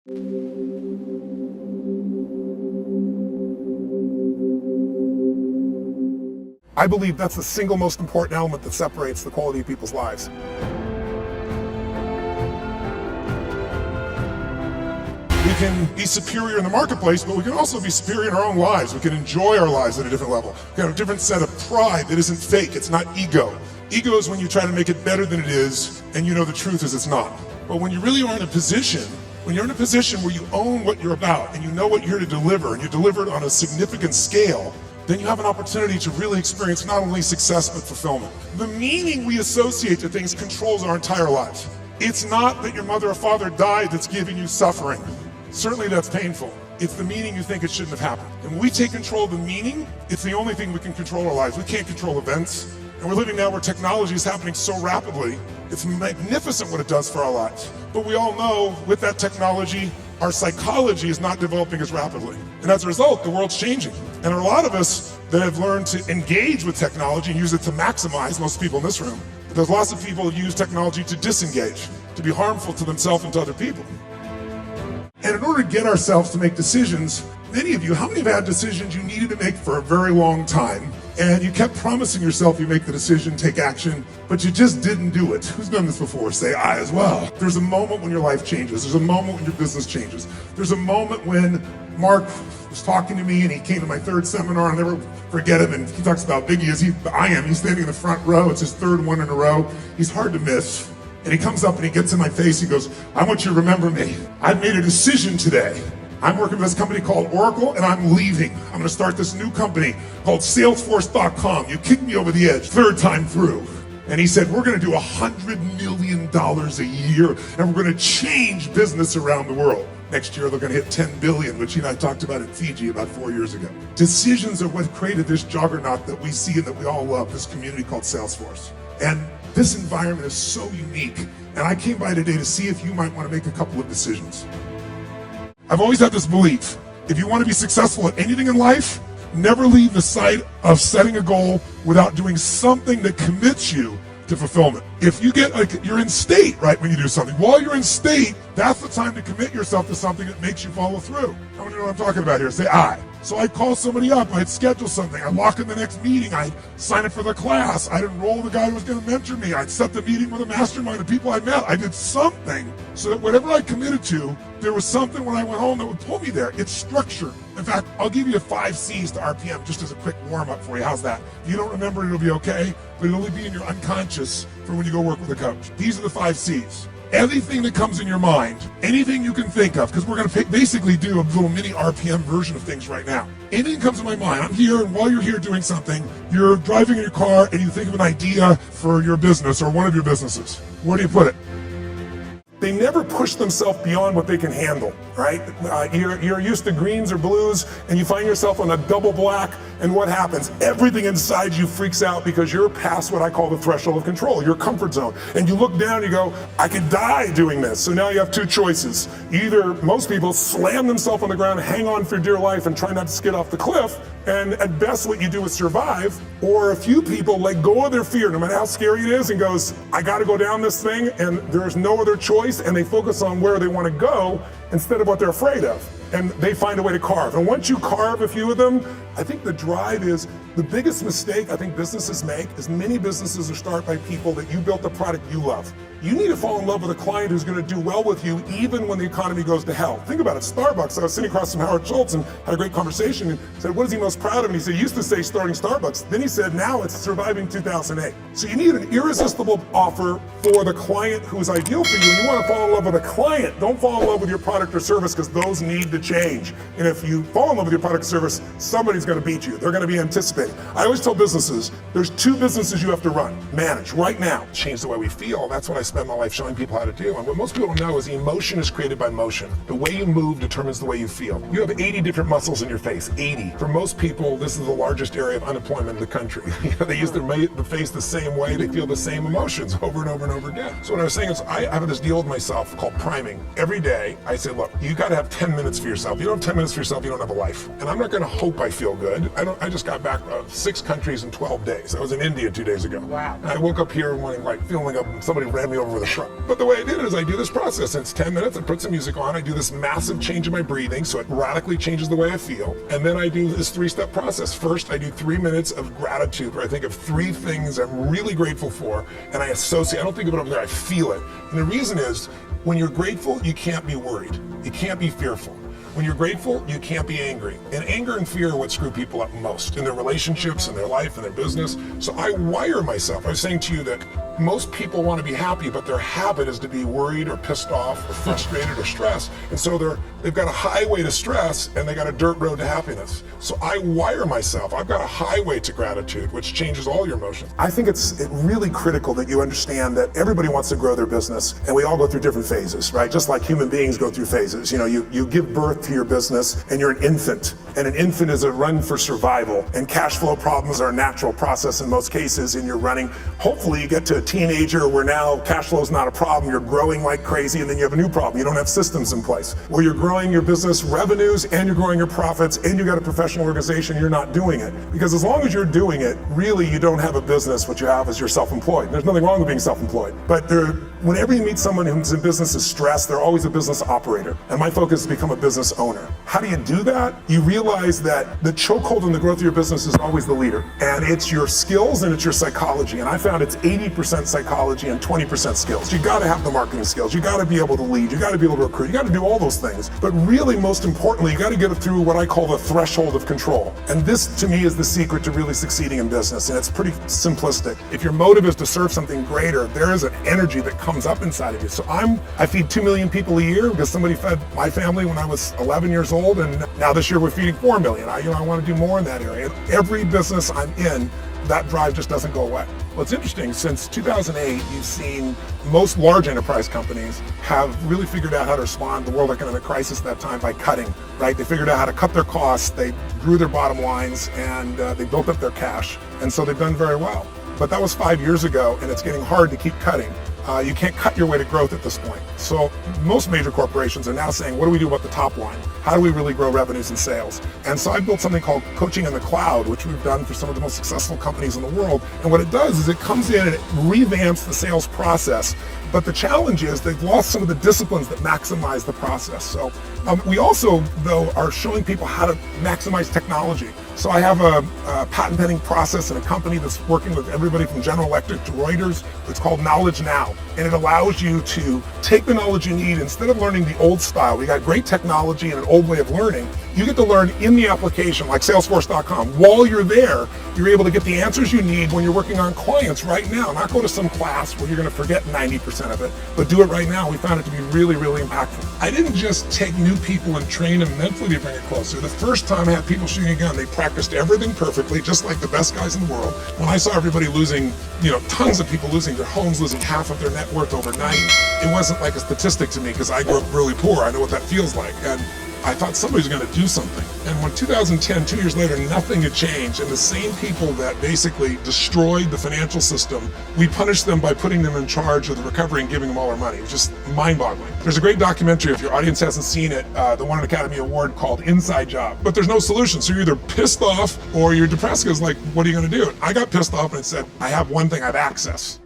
I believe that's the single most important element that separates the quality of people's lives. We can be superior in the marketplace, but we can also be superior in our own lives. We can enjoy our lives at a different level. We can have a different set of pride that isn't fake. It's not ego. Ego is when you try to make it better than it is, and you know the truth is it's not. But when you really are in a position, when you're in a position where you own what you're about, and you know what you're here to deliver, and you deliver it on a significant scale, then you have an opportunity to really experience not only success, but fulfillment. The meaning we associate to things controls our entire lives. It's not that your mother or father died that's giving you suffering. Certainly that's painful. It's the meaning you think it shouldn't have happened. And when we take control of the meaning, it's the only thing we can control our lives. We can't control events. And we're living now where technology is happening so rapidly. It's magnificent what it does for our lives. But we all know with that technology, our psychology is not developing as rapidly. And as a result, the world's changing. And there are a lot of us that have learned to engage with technology and use it to maximize, most people in this room. But there's lots of people who use technology to disengage, to be harmful to themselves and to other people. And in order to get ourselves to make decisions, many of you, how many have had decisions you needed to make for a very long time, and you kept promising yourself you make the decision, take action, but you just didn't do it? Who's done this before? Say I as well. There's a moment when your life changes. There's a moment when your business changes. There's a moment when Mark was talking to me and he came to my third seminar. I'll never forget him, and he talks about how big he is. He's standing in the front row. It's his third one in a row. He's hard to miss. And he comes up and he gets in my face. He goes, I want you to remember me. I've made a decision today. I'm working with this company called Oracle, and I'm leaving. I'm going to start this new company called Salesforce.com. You kicked me over the edge, third time through. And he said, we're going to do $100 million a year, and we're going to change business around the world. Next year, they're going to hit 10 billion, which he and I talked about in Fiji about 4 years ago. Decisions are what created this juggernaut that we see and that we all love, this community called Salesforce. And this environment is so unique. And I came by today to see if you might want to make a couple of decisions. I've always had this belief, if you want to be successful at anything in life, never leave the sight of setting a goal without doing something that commits you to fulfillment. If you get you're in state, right, when you do something. While you're in state, that's the time to commit yourself to something that makes you follow through. How many know what I'm talking about here? Say I. So I'd call somebody up, I'd schedule something, I'd lock in the next meeting, I'd sign up for the class, I'd enroll the guy who was going to mentor me, I'd set the meeting with a mastermind, the people I met. I did something so that whatever I committed to, there was something when I went home that would pull me there. It's structure. In fact, I'll give you 5 C's to RPM just as a quick warm-up for you. How's that? If you don't remember, it'll be okay, but it'll only be in your unconscious for when you go work with a coach. These are the 5 C's. Everything that comes in your mind, anything you can think of, because we're going to basically do a little mini RPM version of things right now. Anything that comes to my mind, I'm here, and while you're here doing something, you're driving in your car and you think of an idea for your business or one of your businesses. Where do you put it? They never push themselves beyond what they can handle, right? You're used to greens or blues, and you find yourself on a double black, and what happens? Everything inside you freaks out because you're past what I call the threshold of control, your comfort zone. And you look down and you go, I could die doing this. So now you have 2 choices. Either most people slam themselves on the ground, hang on for dear life, and try not to skid off the cliff, and at best what you do is survive, or a few people let go of their fear, no matter how scary it is, and goes, I gotta go down this thing, and there's no other choice, and they focus on where they want to go instead of what they're afraid of. And they find a way to carve. And once you carve a few of them, I think the drive is the biggest mistake I think businesses make is many businesses are started by people that you built the product you love. You need to fall in love with a client who's going to do well with you even when the economy goes to hell. Think about it, Starbucks. I was sitting across from Howard Schultz and had a great conversation and said, what is he most proud of? And he said, he used to say starting Starbucks. Then he said, now it's surviving 2008. So you need an irresistible offer for the client who is ideal for you. And you want to fall in love with a client. Don't fall in love with your product or service because those need to change. And if you fall in love with your product or service, somebody's going to beat you. They're going to be anticipating. I always tell businesses, there's 2 businesses you have to run, manage right now. Change the way we feel. That's what I spend my life showing people how to do. And what most people don't know is emotion is created by motion. The way you move determines the way you feel. You have 80 different muscles in your face, 80. For most people, this is the largest area of unemployment in the country. They use their face the same way. They feel the same emotions over and over and over again. So what I was saying is I have this deal with myself called priming. Every day I say, say, look, you got to have 10 minutes for yourself. You don't have 10 minutes for yourself, you don't have a life. And I'm not going to hope I feel good. I just got back 6 countries in 12 days. I was in India 2 days ago. Wow. And I woke up here feeling like somebody ran me over with a truck. But the way I did it is I do this process. And it's 10 minutes. I put some music on. I do this massive change in my breathing, so it radically changes the way I feel. And then I do this 3-step process. First, I do 3 minutes of gratitude, where I think of 3 things I'm really grateful for, and I don't think of it over there, I feel it. And the reason is, when you're grateful, you can't be worried. You can't be fearful. When you're grateful, you can't be angry. And anger and fear are what screw people up most in their relationships, in their life, in their business. So I wire myself. I was saying to you that most people want to be happy, but their habit is to be worried or pissed off or frustrated or stressed. And so they've got a highway to stress and they got a dirt road to happiness. So I wire myself. I've got a highway to gratitude, which changes all your emotions. I think it's really critical that you understand that everybody wants to grow their business, and we all go through different phases, right? Just like human beings go through phases. You give birth to your business and you're an infant, and an infant is a run for survival, and cash flow problems are a natural process in most cases, and you're running. Hopefully you get to a teenager where now cash flow is not a problem, you're growing like crazy, and then you have a new problem. You don't have systems in place. Where you're growing your business revenues and you're growing your profits and you got a professional organization, you're not doing it. Because as long as you're doing it, really you don't have a business. What you have is you're self-employed. There's nothing wrong with being self-employed. But whenever you meet someone who's in business is stressed, they're always a business operator. And my focus is to become a business owner. How do you do that? You realize that the chokehold in the growth of your business is always the leader. And it's your skills and it's your psychology. And I found it's 80% psychology and 20% skills. You gotta have the marketing skills. You gotta be able to lead. You gotta be able to recruit. You gotta do all those things. But really, most importantly, you gotta get it through what I call the threshold of control. And this, to me, is the secret to really succeeding in business. And it's pretty simplistic. If your motive is to serve something greater, there is an energy that comes up inside of you. So I feed 2 million people a year because somebody fed my family when I was 11 years old, and now this year we're feeding 4 million. I want to do more in that area. And every business I'm in, that drive just doesn't go away. Well, it's interesting, since 2008, you've seen most large enterprise companies have really figured out how to respond to the world economic crisis at that time by cutting, right? They figured out how to cut their costs, they grew their bottom lines, and they built up their cash. And so they've done very well. But that was 5 years ago, and it's getting hard to keep cutting. You can't cut your way to growth at this point. So most major corporations are now saying, what do we do about the top line? How do we really grow revenues and sales? And so I built something called Coaching in the Cloud, which we've done for some of the most successful companies in the world. And what it does is it comes in and it revamps the sales process. But the challenge is they've lost some of the disciplines that maximize the process. So we also, though, are showing people how to maximize technology. So I have a patent pending process in a company that's working with everybody from General Electric to Reuters. It's called Knowledge Now. And it allows you to take the knowledge you need. Instead of learning the old style, we got great technology and an old way of learning. You get to learn in the application, like Salesforce.com. While you're there, you're able to get the answers you need when you're working on clients right now. Not go to some class where you're going to forget 90% of it, but do it right now. We found it to be really, really impactful. I didn't just take new people and train them mentally to bring it closer. The first time I had people shooting a gun, they practiced everything perfectly, just like the best guys in the world. When I saw everybody losing, tons of people losing their homes, losing half of their net worth overnight, it wasn't like a statistic to me because I grew up really poor. I know what that feels like. And I thought somebody's going to do something. And when 2010, 2 years later, nothing had changed, and the same people that basically destroyed the financial system, we punished them by putting them in charge of the recovery and giving them all our money. It was just mind-boggling. There's a great documentary, if your audience hasn't seen it, that won an Academy Award called Inside Job. But there's no solution, so you're either pissed off or you're depressed because, what are you going to do? I got pissed off and said, I have one thing, I have access.